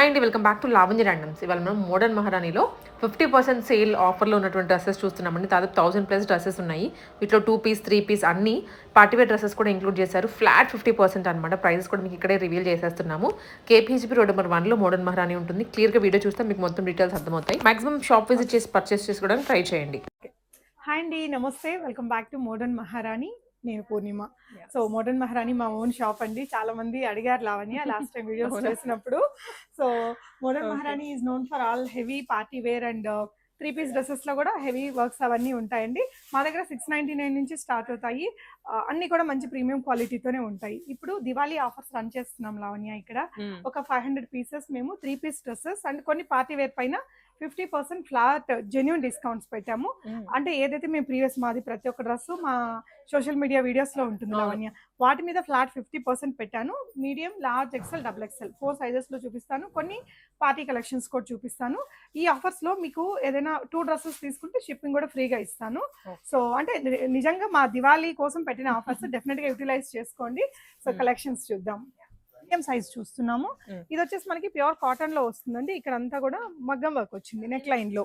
Hi అండి, welcome back to Lavanya randoms. ఇవాళ మనం మోడర్న్ మహారాణిలో 50% సేల్ ఆఫర్లో ఉన్నటువంటి డ్రెస్సెస్ చూస్తున్నామండి. దాదాపు 1000+ డ్రెస్సెస్ ఉన్నాయి. వీటిలో 2 పీస్ 3 పీస్ అన్ని పార్టీవేర్ డ్రెస్సెస్ కూడా ఇంక్లూడ్ చేశారు. ఫ్లాట్ 50% అనమాట. ప్రైజెస్ కూడా మీకు ఇక్కడే రివీల్ చేసేస్తున్నాము. కేపీహెచ్బీ రోడ్ నెంబర్ 1లో మోడర్న్ మహారాణి ఉంటుంది. క్లియర్గా వీడియో చూస్తే మీకు మొత్తం డీటెయిల్స్ అర్థమవుతాయి. మాక్సిమం షాప్ విజిట్ చేసి పర్చేస్ చేసుకోవడానికి ట్రై చేయండి. హాయ్ అండి, నమస్తే. వెల్కమ్ బ్యాక్ టు మోడర్న్ మహారాణి. నేను పూర్ణిమ. సో మోడర్న్ మహారాణి మా ఓన్ షాప్ అండి. చాలా మంది అడిగారు లావణ్య లాస్ట్ టైం వీడియోస్ చేసినప్పుడు. So modern Maharani is known for all heavy party wear and 3 piece dresses లో కూడా హెవీ వర్క్స్ అవన్నీ ఉంటాయండి. మా దగ్గర 699 నుంచి స్టార్ట్ అవుతాయి. అన్ని కూడా మంచి ప్రీమియం క్వాలిటీతోనే ఉంటాయి. ఇప్పుడు దివాళీ ఆఫర్స్ రన్ చేస్తున్నాం లావణ్య. ఇక్కడ ఒక 500 పీసెస్ మేము 3 పీస్ డ్రెస్సెస్ అండ్ కొన్ని పార్టీ వేర్ పైన 50% ఫ్లాట్ జెన్యూన్ డిస్కౌంట్స్ పెట్టాము. అంటే ఏదైతే మేము ప్రీవియస్ మాది ప్రతి ఒక్క డ్రెస్ మా సోషల్ మీడియా వీడియోస్ లో ఉంటుంది లావణ్య. వాటి మీద ఫ్లాట్ 50% పెట్టాను. Medium, large, XL, double XL 4 sizes లో చూపిస్తాను. కొన్ని పార్టీ కలెక్షన్స్ కూడా చూపిస్తాను. ఈ ఆఫర్స్ లో మీకు ఏదైనా 2 డ్రెస్సెస్ తీసుకుంటే షిప్పింగ్ కూడా ఫ్రీగా ఇస్తాను. సో అంటే నిజంగా మా దివాళీ కోసం పెట్టిన ఆఫర్స్ డెఫినెట్ గా యూటిలైజ్ చేసుకోండి. సో కలెక్షన్స్ చూద్దాం. మీడియం సైజ్ చూస్తున్నాము. ఇది వచ్చేసి మనకి ప్యూర్ కాటన్ లో వస్తుందండి. ఇక్కడ అంతా కూడా మగ్గం వర్క్ వచ్చింది. నెక్ లైన్ లో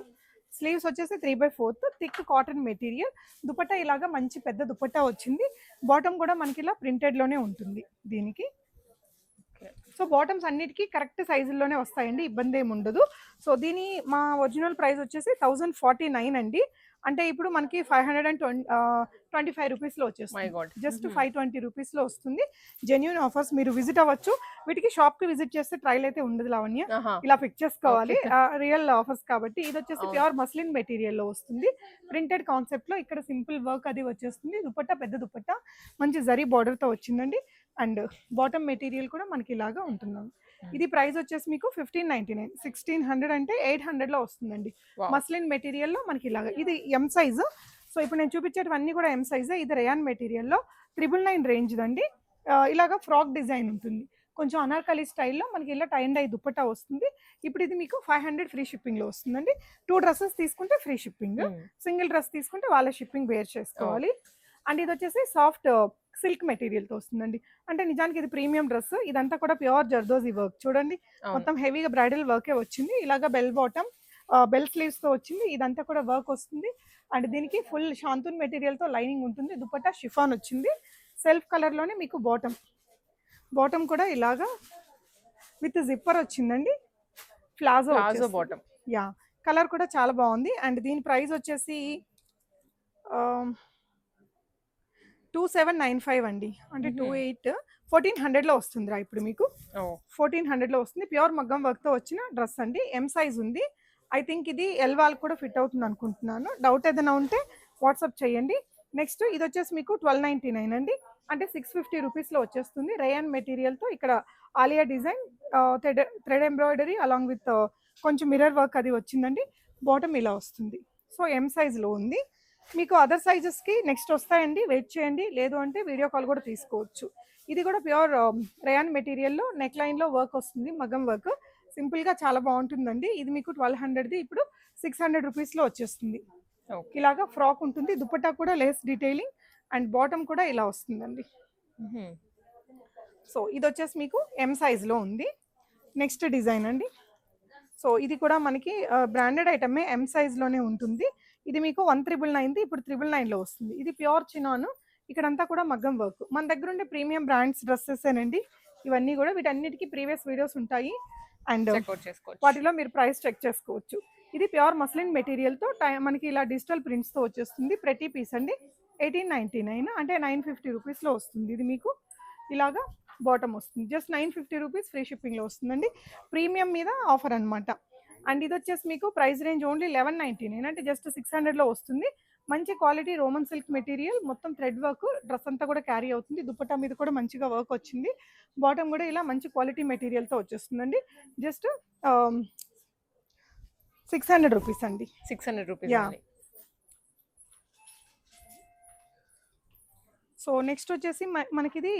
స్లీవ్స్ వచ్చేసి 3/4 థిక్ కాటన్ మెటీరియల్. దుపట్టా ఇలాగా మంచి పెద్ద దుపట్టా వచ్చింది. బాటమ్ కూడా మనకి ఇలా ప్రింటెడ్ లోనే ఉంటుంది దీనికి. సో బాటమ్స్ అన్నిటికీ కరెక్ట్ సైజుల్లోనే వస్తాయండి, ఇబ్బంది ఏమి ఉండదు. సో దీని మా ఒరిజినల్ ప్రైస్ వచ్చేసి 1049 అండి. అంటే ఇప్పుడు మనకి 525 రూపీస్లో వచ్చేస్తుంది. జస్ట్ 520 రూపీస్లో వస్తుంది. జెన్యూన్ ఆఫర్స్, మీరు విజిట్ అవ్వచ్చు. వీటికి షాప్కి విజిట్ చేస్తే ట్రయల్ అయితే ఉండదు లావణ్య, ఇలా పిక్ చేసుకోవాలి. రియల్ ఆఫర్స్ కాబట్టి. ఇది వచ్చేసి ప్యూర్ మస్లిన్ మెటీరియల్లో వస్తుంది. ప్రింటెడ్ కాన్సెప్ట్లో ఇక్కడ సింపుల్ వర్క్ అది వచ్చేస్తుంది. దుపట్టా పెద్ద దుపట్టా మంచి జరీ బార్డర్తో వచ్చిందండి. అండ్ బాటమ్ మెటీరియల్ కూడా మనకి ఇలాగా ఉంటున్నాం. ఇది ప్రైస్ వచ్చేసి మీకు 1599. 1600 అంటే 800లో వస్తుందండి. మస్లిన్ మెటీరియల్లో మనకి ఇలాగా. ఇది ఎం సైజ్. సో ఇప్పుడు నేను చూపించేటివన్నీ కూడా ఎం సైజ్. ఇది రేయాన్ మెటీరియల్లో 999 రేంజ్ అండి. ఇలాగా ఫ్రాక్ డిజైన్ ఉంటుంది. కొంచెం అనార్కలి స్టైల్లో మనకి ఇలా టై అండ్ డై దుపట్టా వస్తుంది. ఇప్పుడు ఇది మీకు 500 ఫ్రీ షిప్పింగ్లో వస్తుందండి. 2 డ్రెస్సెస్ తీసుకుంటే ఫ్రీ షిప్పింగ్, సింగిల్ డ్రెస్ తీసుకుంటే వాళ్ళ షిప్పింగ్ బేర్ చేసుకోవాలి. అండ్ ఇది వచ్చేసి సాఫ్ట్ సిల్క్ మెటీరియల్తో వస్తుందండి. అంటే నిజానికి ఇది ప్రీమియం డ్రెస్. ఇదంతా కూడా ప్యూర్ జర్దోజీ వర్క్ చూడండి. మొత్తం హెవీగా బ్రైడల్ వర్కే వచ్చింది. ఇలాగా బెల్ బాటమ్, బెల్ స్లీవ్స్తో వచ్చింది. ఇదంతా కూడా వర్క్ వస్తుంది. అండ్ దీనికి ఫుల్ షాంతూన్ మెటీరియల్తో లైనింగ్ ఉంటుంది. దుపట్టా షిఫాన్ వచ్చింది. సెల్ఫ్ కలర్లోనే మీకు బాటమ్ కూడా ఇలాగా విత్ జిప్పర్ వచ్చిందండి. Palazzo bottom. యా, కలర్ కూడా చాలా బాగుంది. అండ్ దీని ప్రైస్ వచ్చేసి 2795 అండి. అంటే 1400లో వస్తుందిరా ఇప్పుడు మీకు. 1400లో వస్తుంది. ప్యూర్ మగ్గం వర్క్తో వచ్చిన డ్రెస్ అండి. ఎం సైజ్ ఉంది. ఐ థింక్ ఇది ఎల్ వాళ్ళకి కూడా ఫిట్ అవుతుంది అనుకుంటున్నాను. డౌట్ ఏదైనా ఉంటే వాట్సాప్ చేయండి. నెక్స్ట్ ఇది వచ్చేసి మీకు 1299 అండి. అంటే 650 రూపీస్లో వచ్చేస్తుంది. రేయాన్ మెటీరియల్తో ఇక్కడ Alia design, thread embroidery along with కొంచెం మిర్రర్ వర్క్ అది వచ్చిందండి. బాటమ్ ఇలా వస్తుంది. సో ఎం సైజ్లో ఉంది. మీకు అదర్ సైజెస్కి నెక్స్ట్ వస్తాయండి, వెయిట్ చేయండి. లేదు అంటే వీడియో కాల్ కూడా తీసుకోవచ్చు. ఇది కూడా ప్యూర్ రేయాన్ మెటీరియల్లో నెక్ లైన్లో వర్క్ వస్తుంది, మగ్గం వర్క్. సింపుల్గా చాలా బాగుంటుందండి. ఇది మీకు 1200ది ఇప్పుడు 600 రూపీస్లో వచ్చేస్తుంది. ఇలాగా ఫ్రాక్ ఉంటుంది. దుపట్టా కూడా లేస్ డీటెయిలింగ్ అండ్ బాటమ్ కూడా ఇలా వస్తుందండి. సో ఇది వచ్చేసి మీకు ఎం సైజ్లో ఉంది. నెక్స్ట్ డిజైన్ అండి. సో ఇది కూడా మనకి బ్రాండెడ్ ఐటమే, ఎం సైజ్లోనే ఉంటుంది. ఇది మీకు 1999, ఇప్పుడు 999లో వస్తుంది. ఇది ప్యూర్ చినాన్. ఇక్కడంతా కూడా మగ్గం వర్క్. మన దగ్గర ఉండే ప్రీమియం బ్రాండ్స్ డ్రెస్సెసేనండి ఇవన్నీ కూడా. వీటన్నిటికీ ప్రీవియస్ వీడియోస్ ఉంటాయి అండ్ వాటిలో మీరు ప్రైస్ చెక్ చేసుకోవచ్చు. ఇది ప్యూర్ మస్లిన్ మెటీరియల్తో మనకి ఇలా డిజిటల్ ప్రింట్స్తో వచ్చేస్తుంది. ప్రతి పీస్ అండి 1899, అంటే 950 రూపీస్లో వస్తుంది. ఇది మీకు ఇలాగా బాటమ్ వస్తుంది. జస్ట్ 950 రూపీస్ ఫ్రీ షిప్పింగ్లో వస్తుందండి. ప్రీమియం మీద ఆఫర్ అనమాట. అండ్ ఇది వచ్చేసి మీకు ప్రైస్ రేంజ్ ఓన్లీ 1199, అంటే జస్ట్ 600లో వస్తుంది. మంచి క్వాలిటీ రోమన్ సిల్క్ మెటీరియల్, మొత్తం థ్రెడ్ వర్క్. డ్రెస్ అంతా కూడా క్యారీ అవుతుంది. దుపట్టా మీద కూడా మంచిగా వర్క్ వచ్చింది. బాటమ్ కూడా ఇలా మంచి క్వాలిటీ మెటీరియల్తో వచ్చేస్తుందండి. జస్ట్ 600 రూపీస్ అండి. 600 రూపీస్. యా. సో నెక్స్ట్ వచ్చేసి మనకి ఇది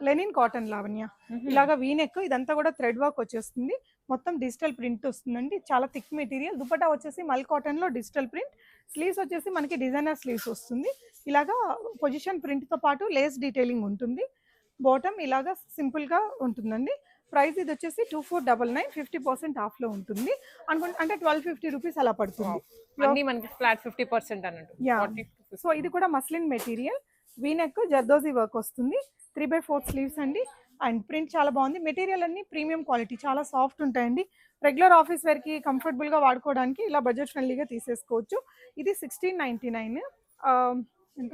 లెనిన్ కాటన్ లావణ్య. ఇలాగా వీనెక్, ఇదంతా కూడా థ్రెడ్ వర్క్ వచ్చేస్తుంది. మొత్తం డిజిటల్ ప్రింట్ వస్తుందండి. చాలా థిక్ మెటీరియల్. దుపట్టా వచ్చేసి మల్ కాటన్లో డిజిటల్ ప్రింట్. స్లీవ్స్ వచ్చేసి మనకి డిజైనర్ స్లీవ్స్ వస్తుంది. ఇలాగా పొజిషన్ ప్రింట్తో పాటు లేస్ డీటెయిలింగ్ ఉంటుంది. బాటమ్ ఇలాగా సింపుల్గా ఉంటుందండి. ప్రైస్ ఇది వచ్చేసి 2499, 50% ఆఫ్లో ఉంటుంది అంటే 1250 రూపీస్ అలా పడుతుంది. అన్ని మనకి ఫ్లాట్ 50% అన్నట్టు. యా, సో ఇది కూడా muslin material, V-neck zardozi work వస్తుంది, 3/4 స్లీవ్స్ అండి. అండ్ ప్రింట్ చాలా బాగుంది. మెటీరియల్ అన్ని ప్రీమియం క్వాలిటీ, చాలా సాఫ్ట్ ఉంటాయండి. రెగ్యులర్ ఆఫీస్ వేర్కి కంఫర్టబుల్గా వాడుకోవడానికి ఇలా బడ్జెట్ ఫ్రెండ్లీగా తీసేసుకోవచ్చు. ఇది 1699,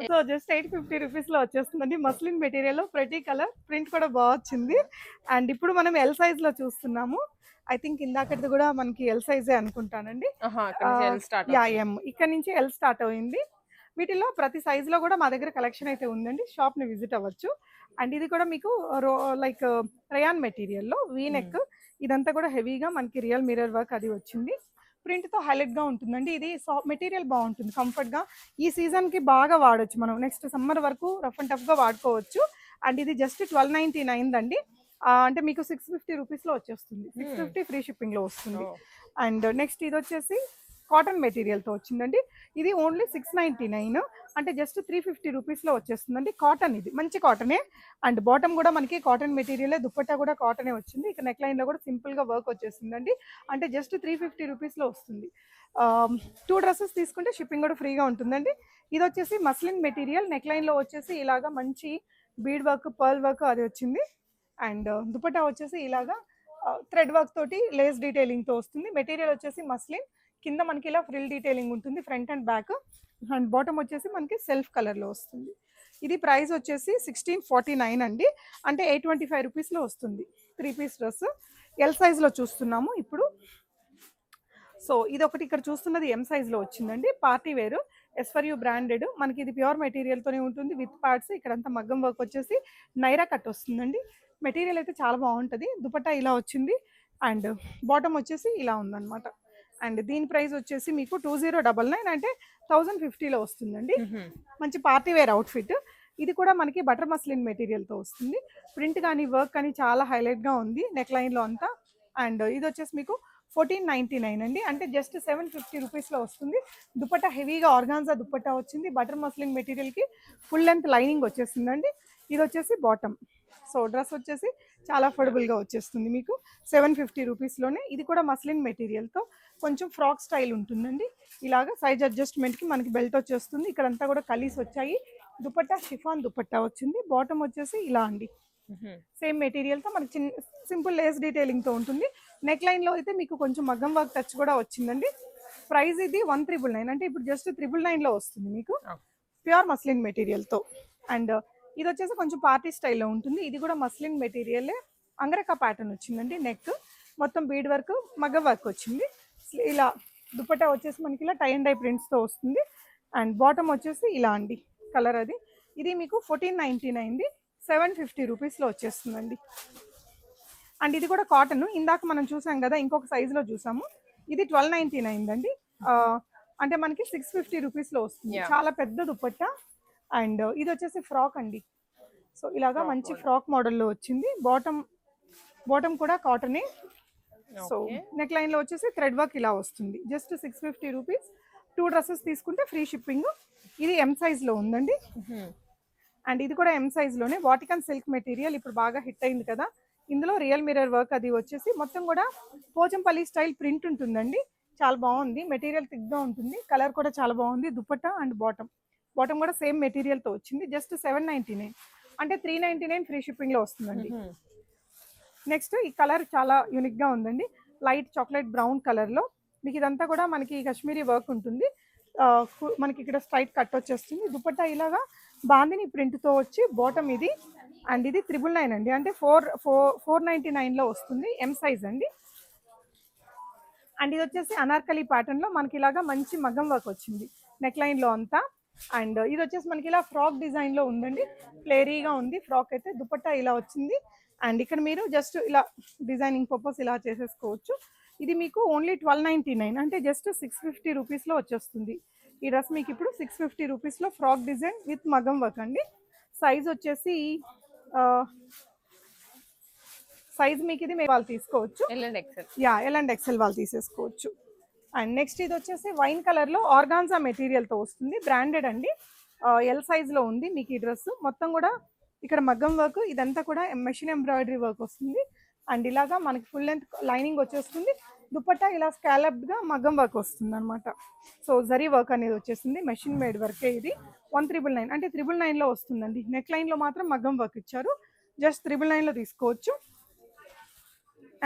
సో జస్ట్ 850 రూపీస్లో వచ్చేస్తుందండి. మస్లిన్ మెటీరియల్, ప్రతి కలర్, ప్రింట్ కూడా బాగా వచ్చింది. అండ్ ఇప్పుడు మనం ఎల్ సైజ్లో చూస్తున్నాము. ఐ థింక్ ఇందాకటిది కూడా మనకి ఎల్ సైజే అనుకుంటానండి. యా, ఎం ఇక్కడ నుంచి ఎల్ స్టార్ట్ అయింది. వీటిలో ప్రతి సైజులో కూడా మా దగ్గర కలెక్షన్ అయితే ఉందండి, షాప్ని విజిట్ అవ్వచ్చు. అండ్ ఇది కూడా మీకు లైక్ రేయాన్ మెటీరియల్లో వీనెక్, ఇదంతా కూడా హెవీగా మనకి రియల్ మిర్రర్ వర్క్ అది వచ్చింది. ప్రింట్తో హైలైట్గా ఉంటుందండి. ఇది మెటీరియల్ బాగుంటుంది, కంఫర్ట్గా, ఈ సీజన్కి బాగా వాడచ్చు మనం. నెక్స్ట్ సమ్మర్ వరకు రఫ్ అండ్ టఫ్గా వాడుకోవచ్చు. అండ్ ఇది జస్ట్ 1299 అండి. అంటే మీకు 650 రూపీస్లో వచ్చేస్తుంది. 650 ఫ్రీ షిప్పింగ్లో వస్తుంది. అండ్ నెక్స్ట్ ఇది వచ్చేసి కాటన్ మెటీరియల్తో వచ్చిందండి. ఇది ఓన్లీ 699, అంటే జస్ట్ 350 రూపీస్లో వచ్చేస్తుందండి. కాటన్, ఇది మంచి కాటనే. అండ్ బాటమ్ కూడా మనకి కాటన్ మెటీరియలే, దుప్పట్టా కూడా కాటనే వచ్చింది. ఇక నెక్ లైన్లో కూడా సింపుల్గా వర్క్ వచ్చేస్తుందండి. అంటే జస్ట్ 350 రూపీస్లో వస్తుంది. 2 డ్రెస్సెస్ తీసుకుంటే షిప్పింగ్ కూడా ఫ్రీగా ఉంటుందండి. ఇది వచ్చేసి మస్లిన్ మెటీరియల్, నెక్ లైన్లో వచ్చేసి ఇలాగా మంచి బీడ్ వర్క్, పర్ల్ వర్క్ అది వచ్చింది. అండ్ దుపట్టా వచ్చేసి ఇలాగా థ్రెడ్ వర్క్ తోటి లేస్ డీటెయిలింగ్తో వస్తుంది. మెటీరియల్ వచ్చేసి మస్లిన్, కింద మనకి ఇలా ఫ్రిల్ డీటెయిలింగ్ ఉంటుంది front and back. And bottom వచ్చేసి మనకి సెల్ఫ్ కలర్లో వస్తుంది. ఇది ప్రైస్ వచ్చేసి 1649 అండి, అంటే 825 రూపీస్లో వస్తుంది. 3 పీస్ డ్రెస్ ఎల్ సైజ్లో చూస్తున్నాము ఇప్పుడు. సో ఇది ఒకటి ఇక్కడ చూస్తున్నది ఎం సైజ్లో వచ్చిందండి, పార్టీ వేరు, ఎస్ఫర్యూ బ్రాండెడ్. మనకి ఇది ప్యూర్ మెటీరియల్తోనే ఉంటుంది విత్ పార్ట్స్. ఇక్కడంతా మగ్గం వర్క్ వచ్చేసి నైరా కట్ వస్తుందండి. మెటీరియల్ అయితే చాలా బాగుంటుంది. దుపట్టా ఇలా వచ్చింది అండ్ బాటమ్ వచ్చేసి ఇలా ఉందన్నమాట. అండ్ దీని ప్రైస్ వచ్చేసి మీకు 2099, అంటే 1050లో వస్తుందండి. మంచి పార్టీ వేర్ అవుట్ఫిట్. ఇది కూడా మనకి బటర్ మస్లిన్ మెటీరియల్తో వస్తుంది. ప్రింట్ కానీ వర్క్ కానీ చాలా హైలైట్గా ఉంది నెక్ లైన్లో అంతా. అండ్ ఇది వచ్చేసి మీకు 1499 అండి, అంటే జస్ట్ 750 రూపీస్లో వస్తుంది. దుపట్టా హెవీగా ఆర్గాన్జా దుపట్టా వచ్చింది. బటర్ మస్లిన్ మెటీరియల్కి ఫుల్ లెంత్ లైనింగ్ వచ్చేసిందండి. ఇది వచ్చేసి బాటమ్. సో డ్రెస్ వచ్చేసి చాలా అఫోర్డబుల్గా వచ్చేస్తుంది మీకు 750 రూపీస్లోనే. ఇది కూడా మస్లిన్ మెటీరియల్తో కొంచెం ఫ్రాక్ స్టైల్ ఉంటుందండి. ఇలాగా సైజ్ అడ్జస్ట్మెంట్కి మనకి బెల్ట్ వచ్చేస్తుంది. ఇక్కడంతా కూడా కలీస్ వచ్చాయి. దుపట్టా షిఫాన్ దుపట్టా వచ్చింది. బాటమ్ వచ్చేసి ఇలా అండి, సేమ్ మెటీరియల్తో మనకి చిన్న సింపుల్ లేస్ డీటెయిలింగ్తో ఉంటుంది. నెక్ లైన్లో అయితే మీకు కొంచెం మగ్గం వర్క్ టచ్ కూడా వచ్చిందండి. ప్రైస్ ఇది 1399, అంటే ఇప్పుడు జస్ట్ 999లో వస్తుంది మీకు ప్యూర్ మస్లిన్ మెటీరియల్తో. అండ్ ఇది వచ్చేసి కొంచెం పార్టీ స్టైల్లో ఉంటుంది. ఇది కూడా మస్లిన్ మెటీరియలే, అంగరకా ప్యాటర్న్ వచ్చిందండి. నెక్ మొత్తం బీడ్ వర్క్, మగ్గం వర్క్ వచ్చింది. ఇలా దుపట్టా వచ్చేసి మనకి ఇలా టై అండ్ డై ప్రింట్స్తో వస్తుంది. అండ్ బాటమ్ వచ్చేసి ఇలా అండి కలర్ అది. ఇది మీకు 1499, 750 రూపీస్లో వచ్చేస్తుందండి. అండ్ ఇది కూడా కాటన్, ఇందాక మనం చూసాం కదా ఇంకొక సైజులో చూసాము. ఇది 1299 అండి, అంటే మనకి 650 రూపీస్లో వస్తుంది. చాలా పెద్ద దుపట్టా. అండ్ ఇది వచ్చేసి ఫ్రాక్ అండి. సో ఇలాగా మంచి ఫ్రాక్ మోడల్లో వచ్చింది. బాటమ్ కూడా కాటనే. సో నెక్ లైన్లో వచ్చేసి థ్రెడ్ వర్క్ ఇలా వస్తుంది. Just 650 rupees. 2 డ్రెస్సెస్ తీసుకుంటే ఫ్రీ షిప్పింగ్. ఇది ఎం సైజ్లో ఉందండి. అండ్ ఇది కూడా ఎం సైజ్లోనే, వాటికన్ సిల్క్ మెటీరియల్ ఇప్పుడు బాగా హిట్ అయింది కదా. ఇందులో రియల్ మిర్రర్ వర్క్ అది వచ్చేసి మొత్తం కూడా పోచంపల్లి స్టైల్ ప్రింట్ ఉంటుందండి. చాలా బాగుంది. మెటీరియల్ థిక్గా ఉంటుంది. కలర్ కూడా చాలా బాగుంది. దుపట్టా అండ్ బాటమ్ కూడా సేమ్ మెటీరియల్తో వచ్చింది. జస్ట్ 799, అంటే 399 ఫ్రీ షిప్పింగ్లో వస్తుందండి. నెక్స్ట్ ఈ కలర్ చాలా యూనిక్గా ఉందండి. లైట్ చాక్లెట్ బ్రౌన్ కలర్లో మీకు ఇదంతా కూడా మనకి కాశ్మీరీ వర్క్ ఉంటుంది. మనకి ఇక్కడ స్ట్రైట్ కట్ వచ్చేస్తుంది. దుపట్టా ఇలాగా బాందిని ప్రింట్తో వచ్చి బాటమ్ ఇది. అండ్ ఇది 999 అండి, అంటే 499లో వస్తుంది. ఎం సైజ్ అండి. అండ్ ఇది వచ్చేసి అనార్కలి ప్యాటర్న్లో మనకి ఇలాగా మంచి మగ్గం వర్క్ వచ్చింది నెక్ లైన్లో అంతా. అండ్ ఇది వచ్చేసి మనకి ఇలా ఫ్రాక్ డిజైన్లో ఉందండి. ఫ్లేరీగా ఉంది ఫ్రాక్ అయితే. దుపట్టా ఇలా వచ్చింది. అండ్ ఇక్కడ మీరు జస్ట్ ఇలా డిజైనింగ్ పర్పస్ ఇలా చేసేసుకోవచ్చు. ఇది మీకు ఓన్లీ 1299, అంటే జస్ట్ 650 రూపీస్లో వచ్చేస్తుంది. ఈ డ్రెస్ మీకు ఇప్పుడు 650 రూపీస్లో ఫ్రాక్ డిజైన్ విత్ మగ్గం వర్క్ అండి. సైజ్ వచ్చేసి సైజ్ మీకు ఇది వాళ్ళు తీసుకోవచ్చు, ఎల్ అండ్ ఎక్సెల్ వాళ్ళు తీసేసుకోవచ్చు. అండ్ నెక్స్ట్ ఇది వచ్చేసి వైన్ కలర్లో ఆర్గాన్జా మెటీరియల్తో వస్తుంది. బ్రాండెడ్ అండి. ఎల్ సైజ్లో ఉంది మీకు ఈ డ్రెస్. మొత్తం కూడా ఇక్కడ మగ్గం వర్క్, ఇదంతా కూడా మెషిన్ ఎంబ్రాయిడరీ వర్క్ వస్తుంది. అండ్ ఇలాగా మనకి ఫుల్ లెంత్ లైనింగ్ వచ్చేస్తుంది. దుపట్టా ఇలా స్కాలప్డ్గా మగ్గం వర్క్ వస్తుంది అనమాట. సో జరీ వర్క్ అనేది వచ్చేసింది, మెషిన్ మేడ్ వర్కే ఇది. 1999 అంటే 999లో వస్తుందండి. నెక్ లైన్లో మాత్రం మగ్గం వర్క్ ఇచ్చారు, జస్ట్ 999లో తీసుకోవచ్చు.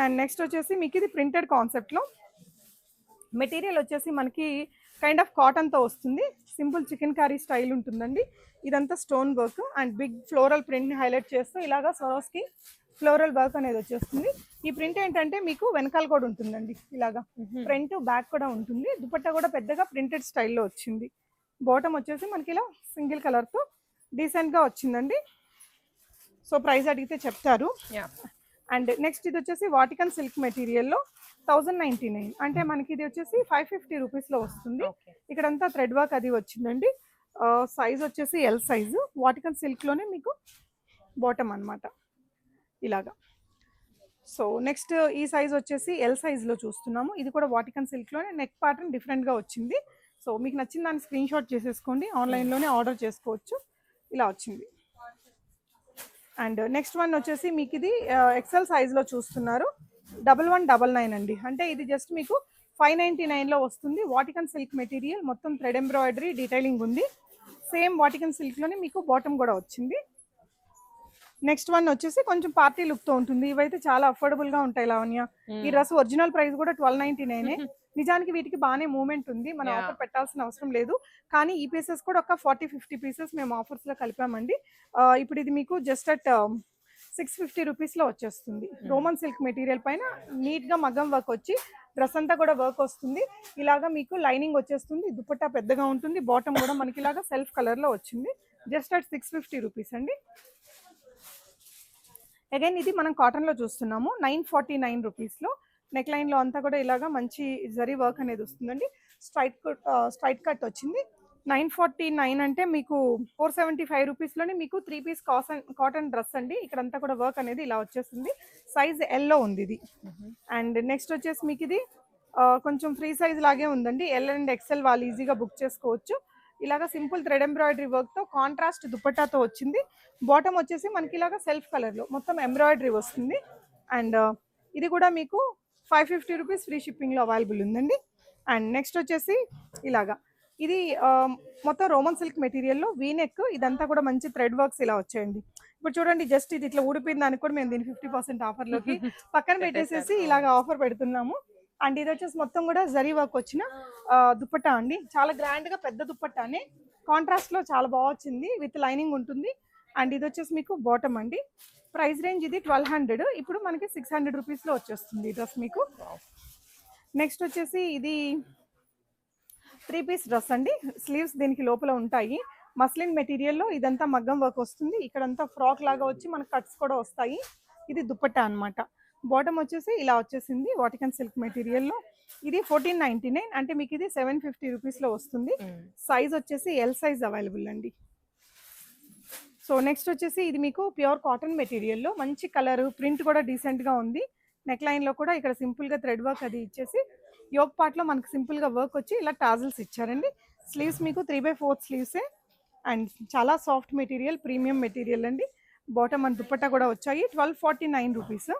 అండ్ నెక్స్ట్ వచ్చేసి మీకు ఇది ప్రింటెడ్ కాన్సెప్ట్లో మెటీరియల్ వచ్చేసి మనకి కైండ్ ఆఫ్ కాటన్తో వస్తుంది. సింపుల్ చికెన్ కర్రీ స్టైల్ ఉంటుందండి. ఇదంతా stone work and big floral ప్రింట్ని హైలైట్ చేస్తూ ఇలాగా సరోస్కి ఫ్లోరల్ వర్క్ అనేది వచ్చేస్తుంది. ఈ ప్రింట్ ఏంటంటే మీకు వెనకాల కూడా ఉంటుందండి, ఇలాగా ఫ్రంట్ బ్యాక్ కూడా ఉంటుంది. దుపట్టా కూడా పెద్దగా ప్రింటెడ్ స్టైల్లో వచ్చింది. బాటమ్ వచ్చేసి మనకి ఇలా సింగిల్ కలర్తో డీసెంట్గా వచ్చిందండి. సో ప్రైస్ అడిగితే చెప్తారు. అండ్ నెక్స్ట్ ఇది వచ్చేసి వాటికన్ సిల్క్ మెటీరియల్లో 1099 అంటే మనకి ఇది వచ్చేసి 550 రూపీస్లో వస్తుంది. ఇక్కడంతా థ్రెడ్ వర్క్ అది వచ్చిందండి. సైజ్ వచ్చేసి ఎల్ సైజు, వాటికన్ సిల్క్లోనే మీకు బాటమ్ అనమాట ఇలాగా. సో నెక్స్ట్ ఈ సైజ్ వచ్చేసి ఎల్ సైజ్లో చూస్తున్నాము. ఇది కూడా వాటికన్ సిల్క్లోనే నెక్ ప్యాటర్న్ డిఫరెంట్గా వచ్చింది. సో మీకు నచ్చిన దాన్ని స్క్రీన్ షాట్ చేసేసుకోండి, ఆన్లైన్లోనే ఆర్డర్ చేసుకోవచ్చు. ఇలా వచ్చింది. అండ్ నెక్స్ట్ వన్ వచ్చేసి మీకు ఇది ఎక్సెల్ సైజ్లో చూస్తున్నారు, 1199 అండి. అంటే ఇది జస్ట్ మీకు 599లో వస్తుంది. వాటికన్ సిల్క్ మెటీరియల్, మొత్తం థ్రెడ్ ఎంబ్రాయిడరీ డీటెయిలింగ్ ఉంది. సేమ్ వాటికన్ సిల్క్లోనే మీకు బాటమ్ కూడా వచ్చింది. నెక్స్ట్ వన్ వచ్చేసి కొంచెం పార్టీ లుక్తో ఉంటుంది. ఇవైతే చాలా అఫోర్డబుల్గా ఉంటాయి లావణ్య. ఈ డ్రెస్ ఒరిజినల్ ప్రైస్ కూడా 1299. నిజానికి వీటికి బాగానే మూవ్మెంట్ ఉంది, మనం ఆఫర్ పెట్టాల్సిన అవసరం లేదు. కానీ ఈ పీసెస్ కూడా ఒక 40-50 పీసెస్ మేము ఆఫర్స్లో కలిపామండి. ఇప్పుడు ఇది మీకు జస్ట్ అట్ 650 రూపీస్లో వచ్చేస్తుంది. రోమన్ సిల్క్ మెటీరియల్ పైన నీట్గా మగ్గం వర్క్ వచ్చి డ్రెస్ అంతా కూడా వర్క్ వస్తుంది. ఇలాగా మీకు లైనింగ్ వచ్చేస్తుంది, దుపట్టా పెద్దగా ఉంటుంది, బాటమ్ కూడా మనకి ఇలాగా సెల్ఫ్ కలర్లో వచ్చింది. జస్ట్ అట్ 650 రూపీస్ అండి. అగైన్ ఇది మనం కాటన్లో చూస్తున్నాము, 949 రూపీస్లో. నెక్ లైన్లో అంతా కూడా ఇలాగా మంచి జరీ వర్క్ అనేది వస్తుందండి. స్ట్రైట్ కట్ వచ్చింది. 949 అంటే మీకు 475 రూపీస్లోనే మీకు 3 పీస్ కాటన్ డ్రెస్ అండి. ఇక్కడంతా కూడా వర్క్ అనేది ఇలా వచ్చేస్తుంది. సైజ్ ఎల్లో ఉంది ఇది. అండ్ నెక్స్ట్ వచ్చేసి మీకు ఇది కొంచెం ఫ్రీ సైజ్ లాగే ఉందండి. ఎల్ అండ్ ఎక్సెల్ వాళ్ళు ఈజీగా బుక్ చేసుకోవచ్చు. ఇలాగా సింపుల్ థ్రెడ్ ఎంబ్రాయిడరీ వర్క్తో కాంట్రాస్ట్ దుపట్టాతో వచ్చింది. బాటమ్ వచ్చేసి మనకి ఇలాగా సెల్ఫ్ కలర్లో మొత్తం ఎంబ్రాయిడరీ వస్తుంది. అండ్ ఇది కూడా మీకు 550 రూపీస్ ఫ్రీ షిప్పింగ్లో అవైలబుల్ ఉందండి. అండ్ నెక్స్ట్ వచ్చేసి ఇలాగా ఇది మొత్తం రోమన్ సిల్క్ మెటీరియల్లో వీనెక్, ఇదంతా కూడా మంచి థ్రెడ్ వర్క్స్ ఇలా వచ్చాయండి. ఇప్పుడు చూడండి, జస్ట్ ఇది ఇట్లా ఊడిపోయిన దానికి కూడా మేము దీన్ని 50% ఆఫర్లోకి పక్కన పెట్టేసేసి ఇలాగ ఆఫర్ పెడుతున్నాము. అండ్ ఇది వచ్చేసి మొత్తం కూడా జరీ వర్క్ వచ్చిన దుపట్టా అండి. చాలా గ్రాండ్గా పెద్ద దుపట్టానే, కాంట్రాస్ట్లో చాలా బాగా వచ్చింది, విత్ లైనింగ్ ఉంటుంది. అండ్ ఇది వచ్చేసి మీకు బాటమ్ అండి. ప్రైస్ రేంజ్ ఇది 1200, ఇప్పుడు మనకి 600 రూపీస్లో వచ్చేస్తుంది ఈ డ్రెస్ మీకు. నెక్స్ట్ వచ్చేసి ఇది 3 పీస్ డ్రెస్ అండి. స్లీవ్స్ దీనికి లోపల ఉంటాయి. మస్లిన్ మెటీరియల్లో ఇదంతా మగ్గం వర్క్ వస్తుంది. ఇక్కడంతా ఫ్రాక్ లాగా వచ్చి మనకు కట్స్ కూడా వస్తాయి. ఇది దుపట్టా అనమాట. బాటమ్ వచ్చేసి ఇలా వచ్చేసింది వాటికన్ సిల్క్ మెటీరియల్లో. ఇది 1499 అంటే మీకు ఇది 750 రూపీస్లో వస్తుంది. సైజ్ వచ్చేసి ఎల్ సైజ్ అవైలబుల్ అండి. సో నెక్స్ట్ వచ్చేసి ఇది మీకు ప్యూర్ కాటన్ మెటీరియల్లో మంచి కలర్, ప్రింట్ కూడా డీసెంట్గా ఉంది. నెక్ లైన్లో కూడా ఇక్కడ సింపుల్గా థ్రెడ్ వర్క్ అది ఇచ్చేసి యోక్ పార్ట్లో మనకు సింపుల్గా వర్క్ వచ్చి ఇలా టాజిల్స్ ఇచ్చారండి. స్లీవ్స్ మీకు 3/4 స్లీవ్సే. అండ్ చాలా సాఫ్ట్ మెటీరియల్, ప్రీమియం మెటీరియల్ అండి. బాటమ్ అండ్ దుపట్టా కూడా వచ్చాయి. 1249 రూపీస్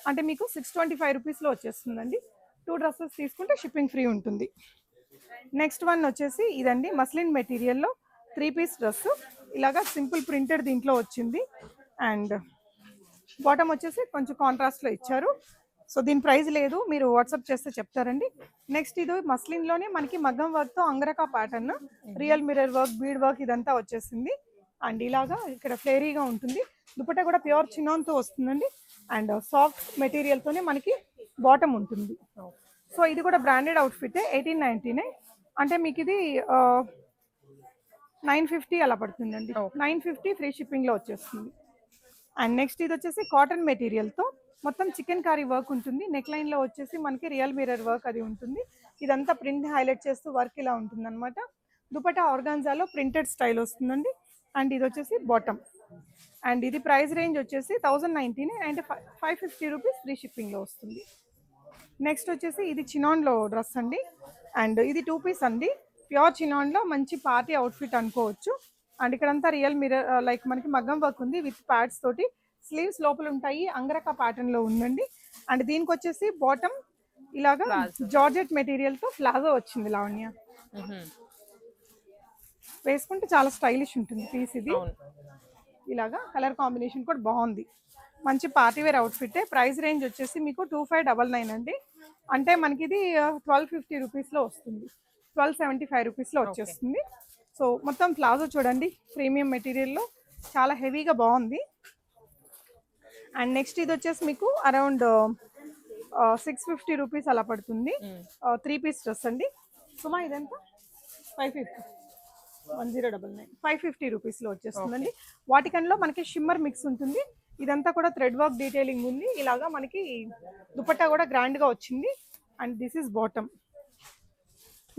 అంటే మీకు 625 రూపీస్లో వచ్చేస్తుందండి. 2 డ్రెస్సెస్ తీసుకుంటే షిప్పింగ్ ఫ్రీ ఉంటుంది. నెక్స్ట్ వన్ వచ్చేసి ఇదండి, మస్లిన్ మెటీరియల్లో 3 పీస్ డ్రెస్. ఇలాగా సింపుల్ ప్రింటెడ్ దీంట్లో వచ్చింది. అండ్ బాటమ్ వచ్చేసి కొంచెం కాంట్రాస్ట్లో ఇచ్చారు. సో దీని ప్రైస్ లేదు, మీరు వాట్సాప్ చేస్తే చెప్తారండి. నెక్స్ట్ ఇది మస్లిన్లోనే మనకి మగ్గం వర్క్తో angrakha pattern, real mirror work, bead work ఇదంతా వచ్చేసింది. అండ్ ఇలాగా ఇక్కడ ఫ్లేరీగా ఉంటుంది. దుపట్టా కూడా ప్యూర్ చినాన్తో వస్తుందండి. అండ్ సాఫ్ట్ మెటీరియల్తోనే మనకి బాటమ్ ఉంటుంది. సో ఇది కూడా బ్రాండెడ్ అవుట్ఫిట్, 1899 అంటే మీకు ఇది 950 అలా పడుతుందండి. 950 ఫ్రీ షిప్పింగ్లో వచ్చేస్తుంది. అండ్ నెక్స్ట్ ఇది వచ్చేసి కాటన్ మెటీరియల్తో మొత్తం చికెన్ కర్రీ వర్క్ ఉంటుంది. నెక్ లైన్లో వచ్చేసి మనకి రియల్ మిర్రర్ వర్క్ అది ఉంటుంది. ఇదంతా ప్రింట్ హైలైట్ చేస్తూ వర్క్ ఇలా ఉంటుంది అనమాట. దుపట్టా ఆర్గాన్జాలో ప్రింటెడ్ స్టైల్ వస్తుందండి. అండ్ ఇది వచ్చేసి బాటమ్. అండ్ ఇది ప్రైస్ రేంజ్ వచ్చేసి 1099 అంటే 550 రూపీస్ ఫ్రీ షిప్పింగ్లో వస్తుంది. నెక్స్ట్ వచ్చేసి ఇది చినాన్లో డ్రెస్ అండి. అండ్ ఇది 2 పీస్ అండి, ప్యూర్ చినాన్లో మంచి పార్టీ అవుట్ఫిట్ అనుకోవచ్చు. అండ్ ఇక్కడంతా రియల్ మిర్రర్ లైక్ మనకి మగ్గం వర్క్ ఉంది విత్ ప్యాడ్స్ తోటి. స్లీవ్స్ లోపల ఉంటాయి, అంగరకా ప్యాటర్న్లో ఉందండి. అండ్ దీనికి వచ్చేసి బాటమ్ ఇలాగా జార్జెట్ మెటీరియల్ తో ప్లాజో వచ్చింది లావణ్య. వేసుకుంటే చాలా స్టైలిష్ ఉంటుంది పీస్ ఇది. ఇలాగా కలర్ కాంబినేషన్ కూడా బాగుంది, మంచి పార్టీవేర్ అవుట్ఫిట్. ప్రైస్ రేంజ్ వచ్చేసి మీకు 2599 అండి. అంటే మనకి ఇది 1250 రూపీస్లో వస్తుంది, 1275 రూపీస్లో వచ్చేస్తుంది. సో మొత్తం ప్లాజో చూడండి, ప్రీమియం మెటీరియల్లో చాలా హెవీగా బాగుంది. అండ్ నెక్స్ట్ ఇది వచ్చేసి మీకు అరౌండ్ 650 రూపీస్ అలా పడుతుంది. 3 పీస్ డ్రెస్ అండి. సుమా ఇదెంత? 550, 1099, 550 రూపీస్లో వచ్చేస్తుందండి. వాటికన్లో మనకి షిమ్మర్ మిక్స్ ఉంటుంది. ఇదంతా కూడా థ్రెడ్ వర్క్ డీటెయిలింగ్ ఉంది. ఇలాగా మనకి దుపట్టా కూడా గ్రాండ్గా వచ్చింది. And this is bottom.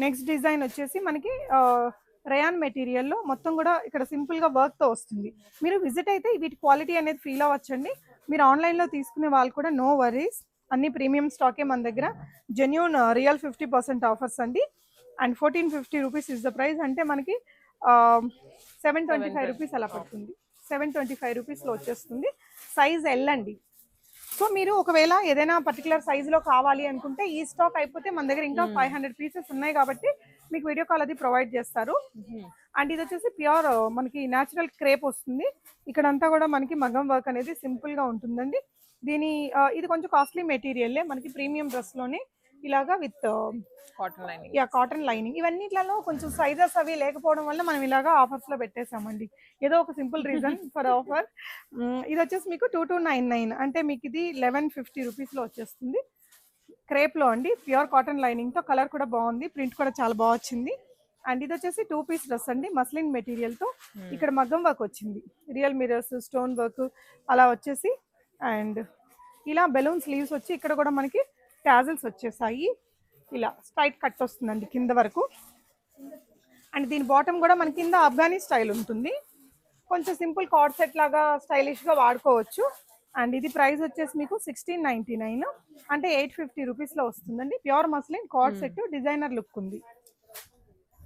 Next design వచ్చేసి మనకి రేయాన్ మెటీరియల్లో మొత్తం కూడా ఇక్కడ సింపుల్గా వర్క్తో వస్తుంది. మీరు విజిట్ అయితే వీటి క్వాలిటీ అనేది ఫీల్ అవ్వచ్చండి. మీరు ఆన్లైన్లో తీసుకునే వాళ్ళు కూడా నో వరీస్, అన్ని ప్రీమియం స్టాకే మన దగ్గర. జెన్యూన్ రియల్ 50% ఆఫర్స్ అండి. And 1450 rupees is the price. అంటే మనకి 725 రూపీస్ అలా పడుతుంది. 725 రూపీస్లో వచ్చేస్తుంది. సైజ్ ఎల్ అండి. సో మీరు ఒకవేళ ఏదైనా పర్టికులర్ సైజులో కావాలి అనుకుంటే ఈ స్టాక్ అయిపోతే మన దగ్గర ఇంకా 500 పీసెస్ ఉన్నాయి కాబట్టి మీకు వీడియో కాల్ అది ప్రొవైడ్ చేస్తారు. అండ్ ఇది వచ్చేసి ప్యూర్ మనకి న్యాచురల్ క్రేప్ వస్తుంది. ఇక్కడంతా కూడా మనకి మగం వర్క్ అనేది సింపుల్గా ఉంటుందండి. దీని ఇది కొంచెం కాస్ట్లీ మెటీరియల్లే, మనకి ప్రీమియం డ్రెస్లోనే ఇలాగా విత్ కాటన్ లైనింగ్. ఇవన్నిట్లలో కొంచెం సైజెస్ అవి లేకపోవడం వల్ల మనం ఇలాగా ఆఫర్స్లో పెట్టేసామండి. ఏదో ఒక సింపుల్ రీజన్ ఫర్ ఆఫర్. ఇది వచ్చేసి మీకు 2299, అంటే మీకు ఇది 1150 రూపీస్లో వచ్చేస్తుంది. క్రేప్లో అండి, ప్యూర్ కాటన్ లైనింగ్తో. కలర్ కూడా బాగుంది, ప్రింట్ కూడా చాలా బాగా వచ్చింది. అండ్ ఇది వచ్చేసి 2 పీస్ డ్రెస్ అండి, మస్లిన్ మెటీరియల్తో. ఇక్కడ మగ్గం వర్క్ వచ్చింది, రియల్ మిరర్స్, స్టోన్ వర్క్ అలా వచ్చేసి. అండ్ ఇలా బెలూన్ స్లీవ్స్ వచ్చి ఇక్కడ కూడా మనకి టాజిల్స్ వచ్చేసాయి. ఇలా స్ట్రైట్ కట్ వస్తుందండి కింద వరకు. అండ్ దీని బాటమ్ కూడా మన కింద ఆఫ్ఘనీ స్టైల్ ఉంటుంది. కొంచెం సింపుల్ కార్డ్ సెట్ లాగా స్టైలిష్గా వాడుకోవచ్చు. అండ్ ఇది ప్రైస్ వచ్చేసి మీకు 1699, అంటే 850 రూపీస్లో వస్తుందండి. Pure muslin card set, designer look ఉంది.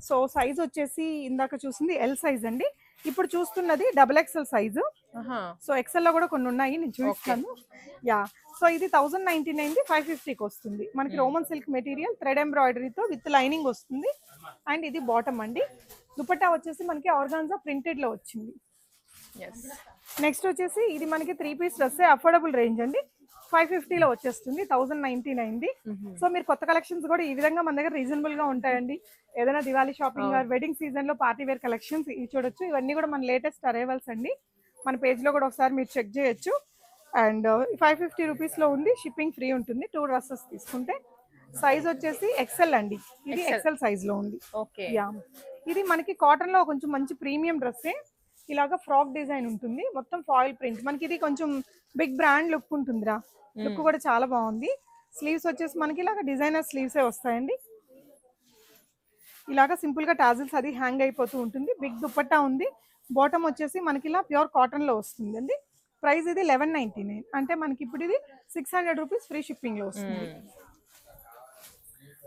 సో సైజ్ వచ్చేసి ఇందాక చూసింది ఎల్ సైజ్ అండి. ఇప్పుడు చూస్తున్నది XXL సైజు. సో ఎక్సెల్లో కూడా కొన్ని ఉన్నాయి, నేను చూపిస్తాను. యా, సో ఇది 1099, 550కి వస్తుంది. మనకి రోమన్ సిల్క్ మెటీరియల్, థ్రెడ్ ఎంబ్రాయిడరీతో విత్ లైనింగ్ వస్తుంది. అండ్ ఇది బాటమ్ అండి. దుపట్టా వచ్చేసి మనకి ఆర్గాన్జా ప్రింటెడ్లో వచ్చింది. నెక్స్ట్ వచ్చేసి ఇది మనకి 3 పీస్ డ్రెస్, అఫోర్డబుల్ రేంజ్ అండి. 550లో వచ్చేస్తుంది, 1099ది. సో మీరు కొత్త కలెక్షన్స్ కూడా ఈ విధంగా మన దగ్గర రీజనబుల్ గా ఉంటాయండి. ఏదైనా దివాళీ షాపింగ్, వెడ్డింగ్ సీజన్ లో పార్టీ వేర్ కలెక్షన్స్ ఇవి చూడొచ్చు. ఇవన్నీ కూడా మన లేటెస్ట్ అరైవల్స్ అండి. మన పేజ్ లో కూడా ఒకసారి మీరు చెక్ చేయొచ్చు. అండ్ 550 రూపీస్లో ఉంది, షిప్పింగ్ ఫ్రీ ఉంటుంది 2 డ్రెస్సెస్ తీసుకుంటే. సైజ్ వచ్చేసి ఎక్సెల్ అండి, ఇది ఎక్సెల్ సైజ్ లో ఉంది. యా, ఇది మనకి కాటన్ లో కొంచెం మంచి ప్రీమియం డ్రెస్సే. ఇలాగా ఫ్రాక్ డిజైన్ ఉంటుంది, మొత్తం ఫాయిల్ ప్రింట్. మనకి ఇది కొంచెం బిగ్ బ్రాండ్ లుక్ ఉంటుందిరా, లుక్ కూడా చాలా బాగుంది. స్లీవ్స్ వచ్చేసి మనకి ఇలాగా డిజైనర్ స్లీవ్సే వస్తాయండి. ఇలాగా సింపుల్ గా టాజిల్స్ అది హ్యాంగ్ అయిపోతూ ఉంటుంది. బిగ్ దుపట్టా ఉంది. బాటమ్ వచ్చేసి మనకి ఇలా ప్యూర్ కాటన్ లో వస్తుంది అండి. ప్రైస్ ఇది 1199, అంటే మనకి ఇప్పుడు ఇది 600 రూపీస్ ఫ్రీ షిప్పింగ్ లో వస్తుంది.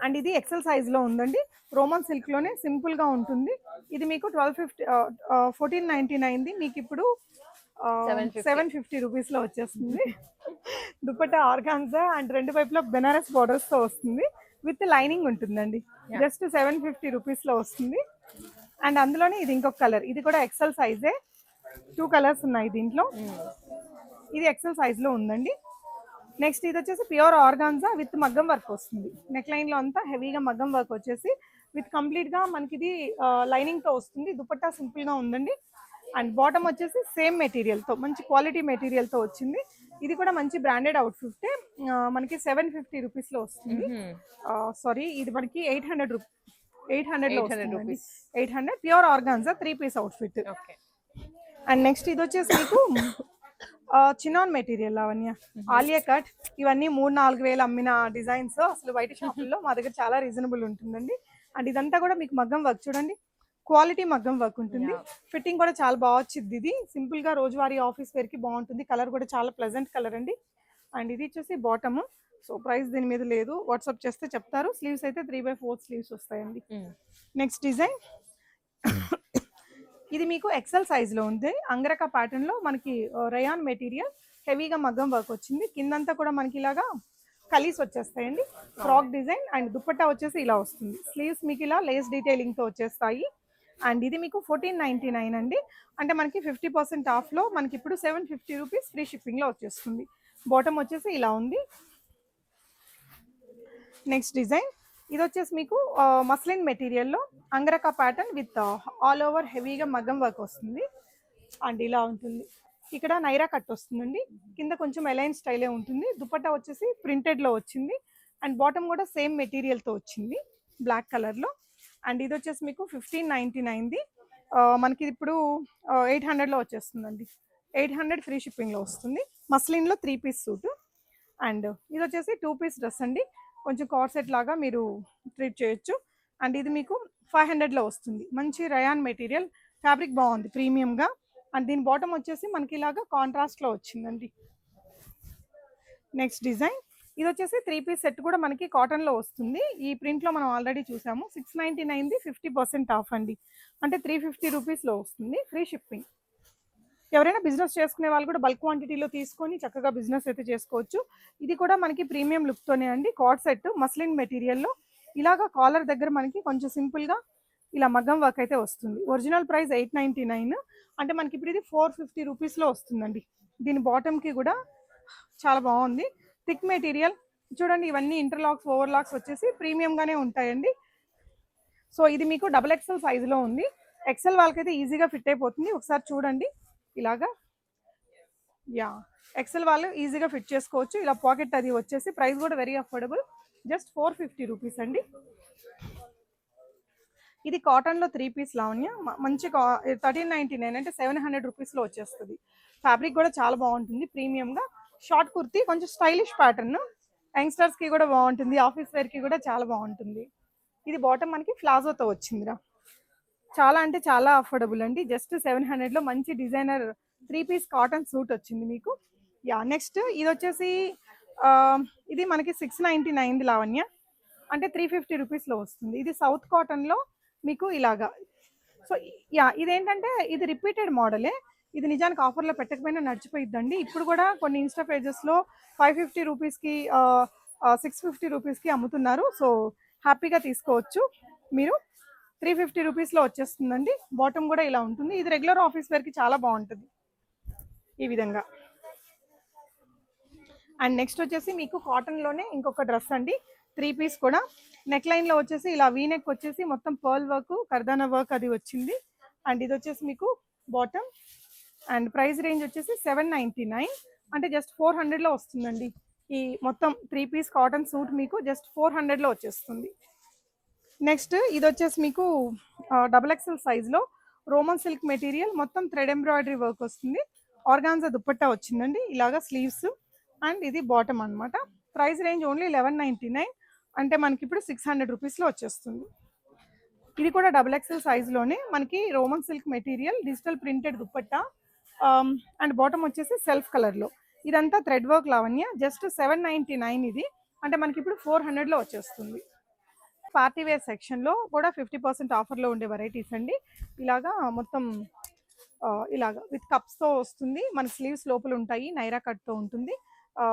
అండ్ ఇది ఎక్సెల్ సైజ్ లో ఉందండి, రోమన్ సిల్క్ లోనే సింపుల్ గా ఉంటుంది. ఇది మీకు 1499ది మీకు ఇప్పుడు 750 రూపీస్లో వచ్చేస్తుంది. దుపట్టా ఆర్గాన్జా అండ్ రెండు వైపులా బెనారస్ బార్డర్స్ తో వస్తుంది, విత్ లైనింగ్ ఉంటుందండి. జస్ట్ 750 రూపీస్లో వస్తుంది. అండ్ అందులోనే ఇది ఇంకొక కలర్, ఇది కూడా ఎక్సెల్ సైజే. 2 కలర్స్ ఉన్నాయి దీంట్లో. ఇది ఎక్సెల్ సైజ్ లో ఉందండి. నెక్స్ట్ ఇది వచ్చేసి ప్యూర్ ఆర్గాన్జా విత్ మగ్గం వర్క్ వస్తుంది. నెక్ లైన్ లో అంతా హెవీగా మగ్గం వర్క్ వచ్చేసి విత్ కంప్లీట్ గా మనకి ఇది లైనింగ్ తో వస్తుంది. దుపట్టా సింపుల్ గా ఉందండి. అండ్ బాటమ్ వచ్చేసి సేమ్ మెటీరియల్ తో, మంచి క్వాలిటీ మెటీరియల్ తో వచ్చింది. ఇది కూడా మంచి బ్రాండెడ్ అవుట్ఫిట్. మనకి 750 రూపీస్లో వస్తుంది. సారీ, ఇది మనకి 800 లో వస్తుంది. 800 pure organza 3 piece outfit. And next ఇది వచ్చేసి మీకు చినాన్ మెటీరియల్ అవన్నీ ఆలియా కట్, ఇవన్నీ 3-4 వేలు అమ్మిన డిజైన్స్ అసలు బయట షాపుల్లో మా దగ్గర చాలా రీజనబుల్ ఉంటుందండి. అండ్ ఇదంతా కూడా మీకు మగ్గం వర్క్ చూడండి, క్వాలిటీ మగ్గం వర్క్ ఉంటుంది. ఫిట్టింగ్ కూడా చాలా బాగా వచ్చింది. ఇది సింపుల్ గా రోజువారీ ఆఫీస్ వేర్ కి బాగుంటుంది. కలర్ కూడా చాలా ప్లెజెంట్ కలర్ అండి. అండ్ ఇది వచ్చేసి బాటమ్. సో ప్రైస్ దీని మీద లేదు, వాట్సాప్ చేస్తే చెప్తారు. స్లీవ్స్ అయితే 3/4 స్లీవ్స్ వస్తాయండి. నెక్స్ట్ డిజైన్ ఇది మీకు ఎక్సెల్ సైజ్ లో ఉంది. అంగరక ప్యాటర్న్ లో మనకి రేయాన్ మెటీరియల్, హెవీగా మగ్గం వర్క్ వచ్చింది. కిందంతా కూడా మనకి ఇలాగా కలీస్ వచ్చేస్తాయండి. ఫ్రాక్ డిజైన్ అండ్ దుపట్టా వచ్చేసి ఇలా వస్తుంది. స్లీవ్స్ మీకు ఇలా లేస్ డీటెయిలింగ్తో వచ్చేస్తాయి. అండ్ ఇది మీకు 1499 అండి. అంటే మనకి 50% ఆఫ్లో మనకి ఇప్పుడు 750 రూపీస్ ఫ్రీ షిప్పింగ్లో వచ్చేస్తుంది. బాటమ్ వచ్చేసి ఇలా ఉంది. నెక్స్ట్ డిజైన్ ఇది వచ్చేసి మీకు మస్లిన్ మెటీరియల్లో angrakha pattern with all over హెవీగా మగ్గం వర్క్ వస్తుంది. అండ్ ఇలా ఉంటుంది. ఇక్కడ నైరా కట్ వస్తుందండి. కింద కొంచెం ఎలైన్ స్టైలే ఉంటుంది. దుపట్టా వచ్చేసి ప్రింటెడ్లో వచ్చింది. అండ్ బాటమ్ కూడా సేమ్ మెటీరియల్తో వచ్చింది బ్లాక్ కలర్లో. అండ్ ఇది వచ్చేసి మీకు 1599ది. మనకి ఇప్పుడు 800లో వచ్చేస్తుందండి. 800 ఫ్రీ షిప్పింగ్లో వస్తుంది. మస్లిన్లో 3 పీస్ సూట్. అండ్ ఇది వచ్చేసి 2 పీస్ డ్రెస్ అండి. కొంచెం కార్సెట్ లాగా మీరు ట్రీట్ చేయొచ్చు. అండ్ ఇది మీకు 500లో వస్తుంది. మంచి రయాన్ మెటీరియల్, ఫ్యాబ్రిక్ బాగుంది ప్రీమియంగా. అండ్ దీని బాటమ్ వచ్చేసి మనకి ఇలాగా కాంట్రాస్ట్లో వచ్చిందండి. నెక్స్ట్ డిజైన్ ఇది వచ్చేసి 3 పీస్ సెట్ కూడా మనకి కాటన్లో వస్తుంది. ఈ ప్రింట్లో మనం ఆల్రెడీ చూసాము. 699ది 50% ఆఫ్ అండి. అంటే 350 రూపీస్లో వస్తుంది. Free shipping. ఎవరైనా బిజినెస్ చేసుకునే వాళ్ళు కూడా బల్క్ క్వాంటిటీలో తీసుకొని చక్కగా బిజినెస్ అయితే చేసుకోవచ్చు. ఇది కూడా మనకి ప్రీమియం లుక్తోనే అండి. కార్డ్ సెట్ మస్లిన్ మెటీరియల్లో ఇలాగా కాలర్ దగ్గర మనకి కొంచెం సింపుల్గా ఇలా మగ్గం వర్క్ అయితే వస్తుంది. Original price 899. అంటే మనకి ఇప్పుడు ఇది 450 రూపీస్లో వస్తుందండి. దీని బాటమ్కి కూడా చాలా బాగుంది. థిక్ మెటీరియల్ చూడండి. ఇవన్నీ ఇంటర్లాక్స్ ఓవర్లాక్స్ వచ్చేసి ప్రీమియంగానే ఉంటాయండి. సో ఇది మీకు XXL సైజులో ఉంది. ఎక్సెల్ వాళ్ళకైతే ఈజీగా ఫిట్ అయిపోతుంది. ఒకసారి చూడండి. ఇలాగా యా ఎక్సెల్ వాళ్ళు ఈజీగా ఫిట్ చేసుకోవచ్చు. ఇలా పాకెట్ అది వచ్చేసి ప్రైస్ కూడా వెరీ అఫోర్డబుల్. జస్ట్ 450 రూపీస్ అండి. ఇది కాటన్లో 3 పీస్ లావణ్య. మంచి 1399 అంటే 700 రూపీస్లో వచ్చేస్తుంది. ఫ్యాబ్రిక్ కూడా చాలా బాగుంటుంది ప్రీమియంగా. షార్ట్ కుర్తీ కొంచెం స్టైలిష్ ప్యాటర్న్. యంగ్స్టర్స్కి కూడా బాగుంటుంది. ఆఫీస్ వేర్కి కూడా చాలా బాగుంటుంది. ఇది బాటమ్ మనకి ప్లాజోతో వచ్చిందిరా. చాలా అంటే చాలా అఫోర్డబుల్ అండి. జస్ట్ 700లో మంచి డిజైనర్ 3 పీస్ కాటన్ సూట్ వచ్చింది మీకు. యా నెక్స్ట్ ఇది వచ్చేసి ఇది మనకి 699 లావణ్య. అంటే 350 రూపీస్లో వస్తుంది. ఇది సౌత్ కాటన్లో మీకు ఇలాగా. సో యా ఇదేంటంటే ఇది రిపీటెడ్ మోడలే. ఇది నిజానికి ఆఫర్లో పెట్టకపోయినా నడిచిపోయిద్దండి. ఇప్పుడు కూడా కొన్ని ఇన్స్టా పేజెస్లో 550 రూపీస్కి 650 రూపీస్కి అమ్ముతున్నారు. సో హ్యాపీగా తీసుకోవచ్చు మీరు. 350 రూపీస్లో వచ్చేస్తుందండి. బాటమ్ కూడా ఇలా ఉంటుంది. ఇది రెగ్యులర్ ఆఫీస్ వేర్కి చాలా బాగుంటుంది ఈ విధంగా. అండ్ నెక్స్ట్ వచ్చేసి మీకు కాటన్లోనే ఇంకొక డ్రెస్ అండి. 3 పీస్ కూడా నెక్ లైన్లో వచ్చేసి ఇలా వీనెక్ వచ్చేసి మొత్తం పర్ల్ వర్క్ కర్దానా వర్క్ అది వచ్చింది. అండ్ ఇది వచ్చేసి మీకు బాటమ్. అండ్ ప్రైస్ రేంజ్ వచ్చేసి 799. అంటే జస్ట్ 400లో వస్తుందండి. ఈ మొత్తం 3 పీస్ కాటన్ సూట్ మీకు జస్ట్ 400లో వచ్చేస్తుంది. నెక్స్ట్ ఇది వచ్చేసి మీకు XXL సైజ్లో రోమన్ సిల్క్ మెటీరియల్ మొత్తం థ్రెడ్ ఎంబ్రాయిడరీ వర్క్ వస్తుంది. ఆర్గాన్జా దుపట్టా వచ్చిందండి. ఇలాగా స్లీవ్స్. అండ్ ఇది బాటమ్ అనమాట. Price range only 1199. అంటే మనకి ఇప్పుడు 600 రూపీస్లో వచ్చేస్తుంది. ఇది కూడా XXL సైజ్లోనే మనకి Roman silk material digital printed dupatta. And bottom వచ్చేసి సెల్ఫ్ కలర్లో. ఇదంతా థ్రెడ్ వర్క్ లావణ్య. జస్ట్ 799 ఇది. అంటే మనకి ఇప్పుడు 400లో వచ్చేస్తుంది. పార్టీ వేర్ సెక్షన్లో కూడా 50% ఆఫర్లో ఉండే వెరైటీస్ అండి. ఇలాగా మొత్తం ఇలాగా విత్ కప్స్తో వస్తుంది. మన స్లీవ్స్ లోపల ఉంటాయి. నైరా కట్తో ఉంటుంది.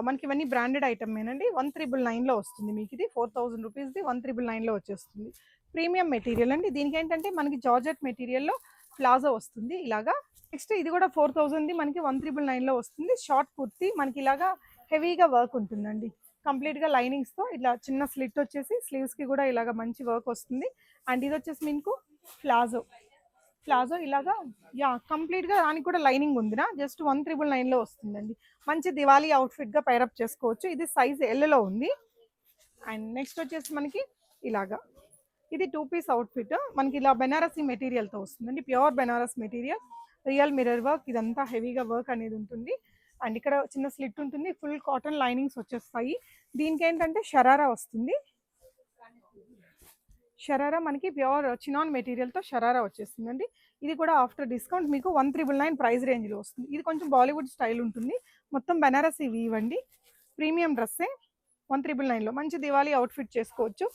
మనకి ఇవన్నీ బ్రాండెడ్ ఐటమేనండి. 1399లో వస్తుంది మీకు. ఇది 4000 రూపీస్ది 1399లో వచ్చేస్తుంది. ప్రీమియం మెటీరియల్ అండి. దీనికి ఏంటంటే మనకి జార్జెట్ మెటీరియల్లో ప్లాజో వస్తుంది ఇలాగా. నెక్స్ట్ ఇది కూడా 4000ది మనకి 1399లో వస్తుంది. షార్ట్ కుర్తీ మనకి ఇలాగా హెవీగా వర్క్ ఉంటుందండి. కంప్లీట్గా లైనింగ్స్తో ఇట్లా చిన్న స్లిట్ వచ్చేసి స్లీవ్స్కి కూడా ఇలాగ మంచి వర్క్ వస్తుంది. అండ్ ఇది వచ్చేసి మీకు ప్లాజో ఇలాగా యా కంప్లీట్గా దానికి కూడా లైనింగ్ ఉందినా. జస్ట్ 1399లో వస్తుందండి. మంచి దివాళీ అవుట్ఫిట్గా పైరప్ చేసుకోవచ్చు. ఇది సైజ్ ఎల్లో ఉంది. అండ్ నెక్స్ట్ వచ్చేసి మనకి ఇలాగా ఇది 2 పీస్ అవుట్ఫిట్. మనకి ఇలా బెనారసీ మెటీరియల్తో వస్తుందండి. Pure Banaras material, real mirror work, ఇదంతా హెవీగా వర్క్ అనేది ఉంటుంది. అండ్ ఇక్కడ చిన్న స్లిట్ ఉంటుంది. ఫుల్ కాటన్ లైనింగ్స్ వచ్చేస్తాయి. దీనికి ఏంటంటే షరారా వస్తుంది. షరారా మనకి ప్యూర్ చినాన్ మెటీరియల్తో షరారా వచ్చేస్తుందండి. ఇది కూడా ఆఫ్టర్ డిస్కౌంట్ మీకు 1399 ప్రైస్ రేంజ్లో వస్తుంది. ఇది కొంచెం బాలీవుడ్ స్టైల్ ఉంటుంది. మొత్తం బెనారసీ వీవ్ అండి. ప్రీమియం డ్రెస్సే. 1399లో మంచి దివాళీ అవుట్ఫిట్ చేసుకోవచ్చు.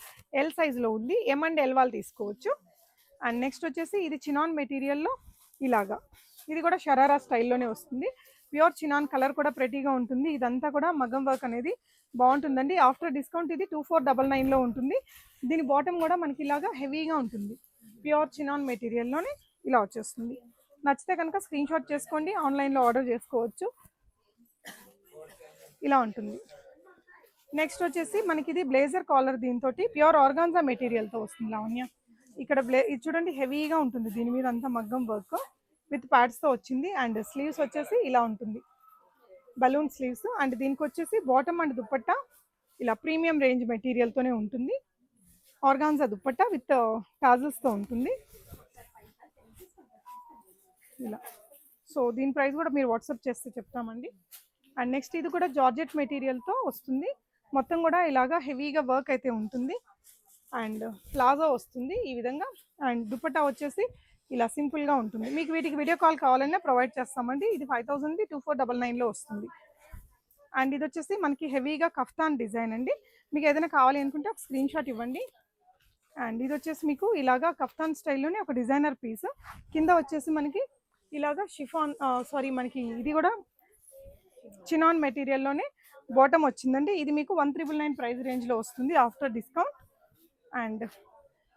ఎల్ సైజ్లో ఉంది. M అండ్ L వాళ్ళు తీసుకోవచ్చు. అండ్ నెక్స్ట్ వచ్చేసి ఇది చినాన్ మెటీరియల్లో ఇలాగా. ఇది కూడా షరారా స్టైల్లోనే వస్తుంది. ప్యూర్ చినాన్ కలర్ కూడా ప్రెటీగా ఉంటుంది. ఇదంతా కూడా మగ్గం వర్క్ అనేది బాగుంటుందండి. ఆఫ్టర్ డిస్కౌంట్ ఇది 2499లో ఉంటుంది. దీని బాటమ్ కూడా మనకి ఇలాగా హెవీగా ఉంటుంది. ప్యూర్ చినాన్ మెటీరియల్లోనే ఇలా వచ్చేస్తుంది. నచ్చితే కనుక స్క్రీన్ షాట్ చేసుకోండి, ఆన్లైన్లో ఆర్డర్ చేసుకోవచ్చు. ఇలా ఉంటుంది. నెక్స్ట్ వచ్చేసి మనకి ఇది బ్లేజర్ కాలర్, దీంతో ప్యూర్ ఆర్గాన్జా మెటీరియల్తో వస్తుంది లావణ్య. ఇక్కడ ఇది చూడండి హెవీగా ఉంటుంది, దీని మీద అంతా మగ్గం వర్క్ విత్ ప్యాడ్స్తో వచ్చింది. అండ్ స్లీవ్స్ వచ్చేసి ఇలా ఉంటుంది, బలూన్ స్లీవ్స్. అండ్ దీనికి వచ్చేసి బాటమ్ అండ్ దుప్పట్టా ఇలా ప్రీమియం రేంజ్ మెటీరియల్తోనే ఉంటుంది. ఆర్గాన్జా దుప్పట్టా విత్ టాజల్స్తో ఉంటుంది ఇలా. సో దీని ప్రైస్ కూడా మీరు వాట్సాప్ చేస్తే చెప్తామండి. అండ్ నెక్స్ట్ ఇది కూడా జార్జెట్ మెటీరియల్తో వస్తుంది. మొత్తం కూడా ఇలాగా హెవీగా వర్క్ అయితే ఉంటుంది. అండ్ ప్లాజో వస్తుంది ఈ విధంగా. అండ్ దుపట్టా వచ్చేసి ఇలా సింపుల్గా ఉంటుంది. మీకు వీటికి వీడియో కాల్ కావాలన్నా ప్రొవైడ్ చేస్తామండి. ఇది 5000 2499లో వస్తుంది. అండ్ ఇది వచ్చేసి మనకి హెవీగా కఫ్తాన్ డిజైన్ అండి. మీకు ఏదైనా కావాలి అనుకుంటే ఒక స్క్రీన్ షాట్ ఇవ్వండి. అండ్ ఇది వచ్చేసి మీకు ఇలాగా కఫ్తాన్ స్టైల్లోనే ఒక డిజైనర్ పీస్. కింద వచ్చేసి మనకి ఇలాగా షిఫాన్ మనకి ఇది కూడా చినాన్ మెటీరియల్లోనే బాటమ్ వచ్చిందండి. ఇది మీకు 1999 ప్రైస్ రేంజ్లో వస్తుంది ఆఫ్టర్ డిస్కౌంట్. అండ్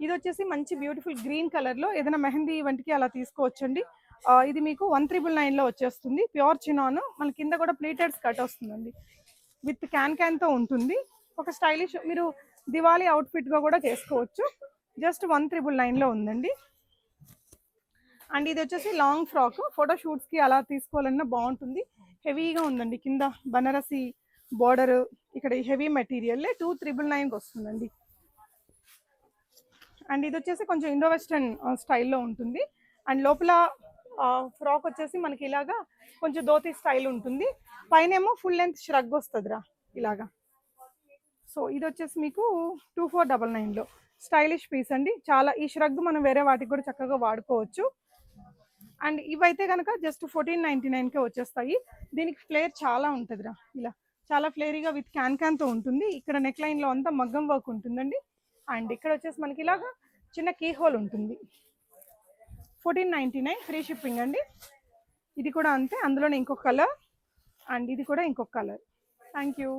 ఇది వచ్చేసి మంచి బ్యూటిఫుల్ గ్రీన్ కలర్లో ఏదైనా మెహందీ వంటికి అలా తీసుకోవచ్చండి. ఇది మీకు 1999లో వచ్చేస్తుంది. ప్యూర్ చినాన్, మన కింద కూడా ప్లీటెడ్ స్కర్ట్ వస్తుందండి విత్ క్యాన్తో ఉంటుంది. ఒక స్టైలిష్ మీరు దివాళీ అవుట్ఫిట్గా కూడా చేసుకోవచ్చు. జస్ట్ 1999లో ఉందండి. అండ్ ఇది వచ్చేసి లాంగ్ ఫ్రాక్, ఫోటోషూట్స్కి అలా తీసుకోవాలన్నా బాగుంటుంది. హెవీగా ఉందండి, కింద బనారసి బోర్డర్, ఇక్కడ హెవీ మెటీరియల్ 2999కి వస్తుందండి. అండ్ ఇది వచ్చేసి కొంచెం ఇండో వెస్టర్న్ స్టైల్లో ఉంటుంది. అండ్ లోపల ఫ్రాక్ వచ్చేసి మనకి ఇలాగా కొంచెం ధోతి స్టైల్ ఉంటుంది. పైనేమో ఫుల్ లెంత్ ష్రగ్ వస్తుందిరా ఇలాగా. సో ఇది వచ్చేసి మీకు 2499లో స్టైలిష్ పీస్ అండి. చాలా ఈ ష్రగ్ మనం వేరే వాటికి కూడా చక్కగా వాడుకోవచ్చు. అండ్ ఇవైతే కనుక జస్ట్ 1499కే వచ్చేస్తాయి. దీనికి ఫ్లేర్ చాలా ఉంటుందిరా, ఇలా చాలా ఫ్లేరీగా విత్ క్యాన్తో ఉంటుంది. ఇక్కడ నెక్ లైన్లో అంతా మగ్గం వర్క్ ఉంటుందండి. అండ్ ఇక్కడ వచ్చేసి మనకి ఇలాగా చిన్న కీ హోల్ ఉంటుంది. 1499 ఫ్రీ షిప్పింగ్ అండి. ఇది కూడా అంతే, అందులోనే ఇంకొక కలర్. అండ్ ఇది కూడా ఇంకొక కలర్. Thank you.